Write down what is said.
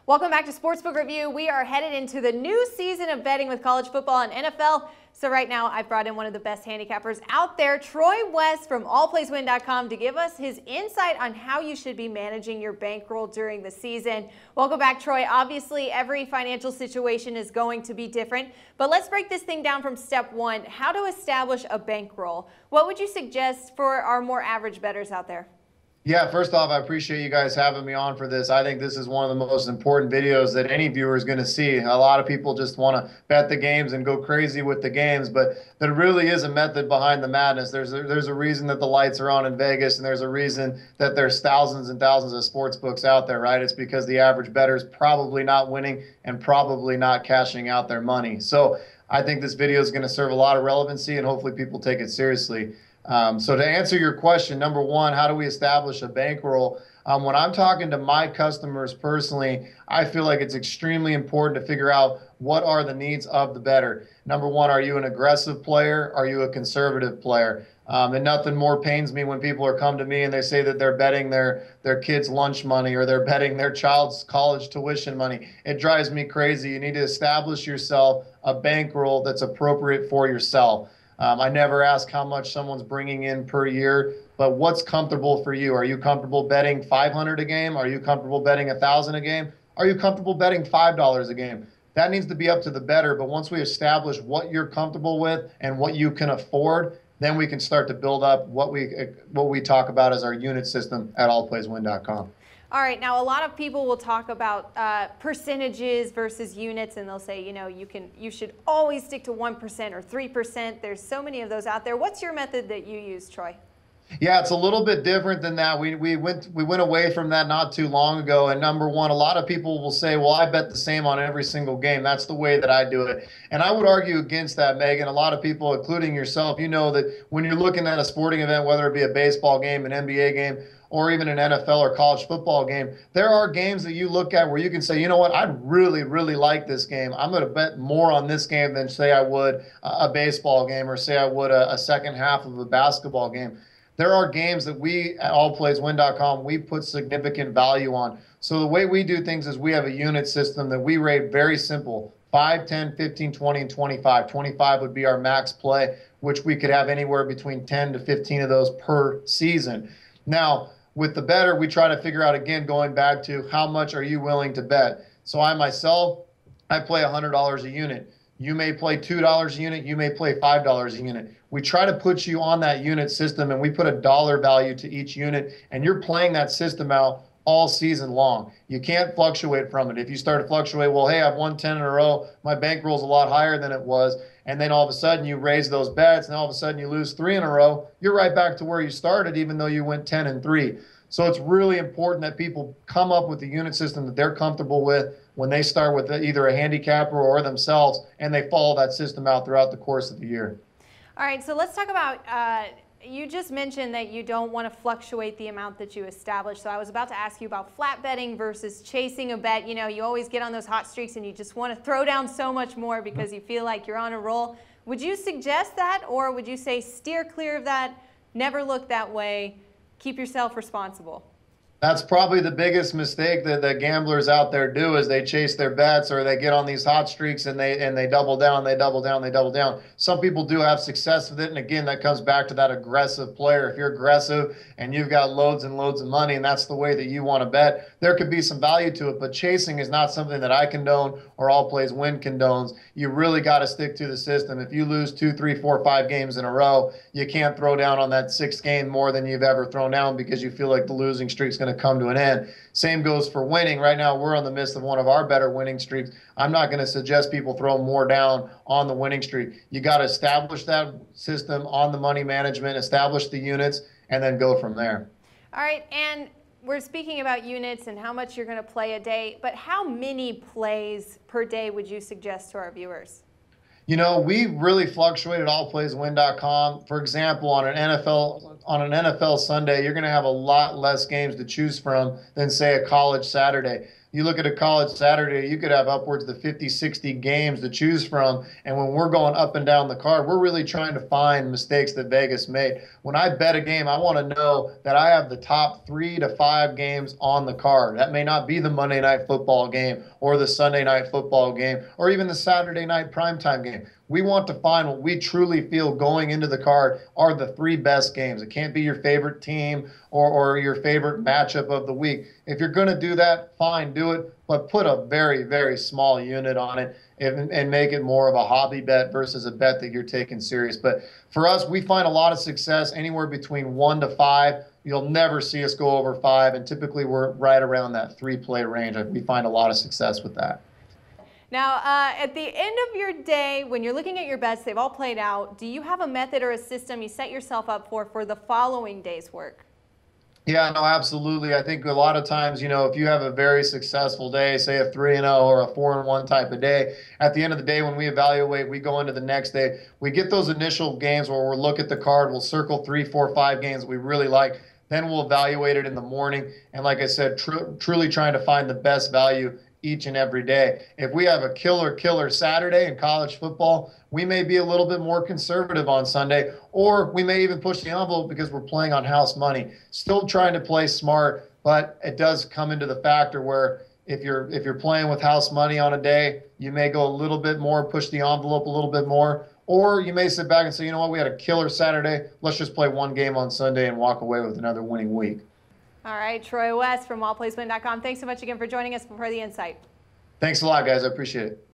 Welcome back to Sportsbook Review. We are headed into the new season of betting with college football and NFL. So right now I've brought in one of the best handicappers out there, Troy West from allplayswin.com, to give us his insight on how you should be managing your bankroll during the season. Welcome back, Troy. Obviously, every financial situation is going to be different, but let's break this thing down from step one, how to establish a bankroll. What would you suggest for our more average bettors out there? Yeah, first off, I appreciate you guys having me on for this. I think this is one of the most important videos that any viewer is going to see. A lot of people just want to bet the games and go crazy with the games, but there really is a method behind the madness. There's a reason that the lights are on in Vegas, and there's a reason that there's thousands and thousands of sports books out there, right? It's because the average bettor is probably not winning and probably not cashing out their money. So I think this video is going to serve a lot of relevancy, and hopefully people take it seriously. So to answer your question, number one, how do we establish a bankroll? When I'm talking to my customers personally, I feel like it's extremely important to figure out what are the needs of the bettor. Number one, are you an aggressive player? Are you a conservative player? And nothing more pains me when people are come to me and they say that they're betting their kids' lunch money or they're betting their child's college tuition money. It drives me crazy. You need to establish yourself a bankroll that's appropriate for yourself. I never ask how much someone's bringing in per year, but what's comfortable for you? Are you comfortable betting 500 a game? Are you comfortable betting 1,000 a game? Are you comfortable betting $5 a game? That needs to be up to the bettor, but once we establish what you're comfortable with and what you can afford, then we can start to build up what we talk about as our unit system at allplayswin.com. All right, now a lot of people will talk about percentages versus units, and they'll say, you know, you should always stick to 1% or 3%. There's so many of those out there. What's your method that you use, Troy? Yeah, it's a little bit different than that. We went away from that not too long ago. And number one, a lot of people will say, well, I bet the same on every single game. That's the way that I do it. And I would argue against that, Megan. A lot of people, including yourself, you know that when you're looking at a sporting event, whether it be a baseball game, an NBA game, or even an NFL or college football game, there are games that you look at where you can say, you know what, I'd really, really like this game. I'm going to bet more on this game than say I would a baseball game or say I would a second half of a basketball game. There are games that we at allplayswin.com, we put significant value on. So the way we do things is we have a unit system that we rate very simple: 5, 10, 15, 20, and 25. 25 would be our max play, which we could have anywhere between 10 to 15 of those per season. Now, with the bettor, we try to figure out, again, going back to how much are you willing to bet. So I myself, I play $100 a unit. You may play $2 a unit. You may play $5 a unit. We try to put you on that unit system, and we put a dollar value to each unit, and you're playing that system out all season long. You can't fluctuate from it. If you start to fluctuate, well, hey, I've won 10 in a row, my bankroll's a lot higher than it was, and then all of a sudden you raise those bets, and all of a sudden you lose 3 in a row, you're right back to where you started, even though you went 10 and 3. So it's really important that people come up with the unit system that they're comfortable with when they start with either a handicapper or themselves, and they follow that system out throughout the course of the year. All right, so let's talk about, you just mentioned that you don't want to fluctuate the amount that you establish. So I was about to ask you about flat betting versus chasing a bet. You know, you always get on those hot streaks and you just want to throw down so much more because you feel like you're on a roll. Would you suggest that, or would you say steer clear of that, never look that way, keep yourself responsible? That's probably the biggest mistake that the gamblers out there do, is they chase their bets, or they get on these hot streaks and they double down, they double down, they double down. Some people do have success with it, and again, that comes back to that aggressive player. If you're aggressive and you've got loads and loads of money and that's the way that you want to bet, there could be some value to it, but chasing is not something that I condone or All Plays Win condones. You really got to stick to the system. If you lose 2, 3, 4, 5 games in a row, you can't throw down on that 6th game more than you've ever thrown down because you feel like the losing streak's going to come to an end. Same goes for winning. Right now, we're in the midst of one of our better winning streaks. I'm not going to suggest people throw more down on the winning streak. You got to establish that system on the money management, establish the units, and then go from there. All right, and we're speaking about units and how much you're going to play a day, but how many plays per day would you suggest to our viewers? You know, we really fluctuate at allplayswin.com. For example, on an NFL Sunday, you're going to have a lot less games to choose from than, say, a college Saturday. You look at a college Saturday, you could have upwards of 50, 60 games to choose from. And when we're going up and down the card, we're really trying to find mistakes that Vegas made. When I bet a game, I want to know that I have the top 3 to 5 games on the card. That may not be the Monday night football game or the Sunday night football game or even the Saturday night primetime game. We want to find what we truly feel going into the card are the 3 best games. It can't be your favorite team or your favorite matchup of the week. If you're going to do that, fine, do it, but put a very, very small unit on it and make it more of a hobby bet versus a bet that you're taking serious. But for us, we find a lot of success anywhere between 1 to 5. You'll never see us go over 5, and typically we're right around that 3-play range. We find a lot of success with that. Now, at the end of your day, when you're looking at your bets, they've all played out. Do you have a method or a system you set yourself up for the following day's work? Yeah, no, absolutely. I think a lot of times, if you have a very successful day, say a 3-0 or a 4-1 type of day, at the end of the day, when we evaluate, we go into the next day, we get those initial games where we'll look at the card, we'll circle 3, 4, 5 games we really like. Then we'll evaluate it in the morning. And like I said, truly trying to find the best value each and every day. If we have a killer Saturday in college football, we may be a little bit more conservative on Sunday, or we may even push the envelope because we're playing on house money. Still trying to play smart, but it does come into the factor where if you're playing with house money on a day, you may go a little bit more, push the envelope a little bit more, or you may sit back and say, you know what, we had a killer Saturday. Let's just play one game on Sunday and walk away with another winning week. All right, Troy West from allplayswin.com. Thanks so much again for joining us for the insight. Thanks a lot, guys. I appreciate it.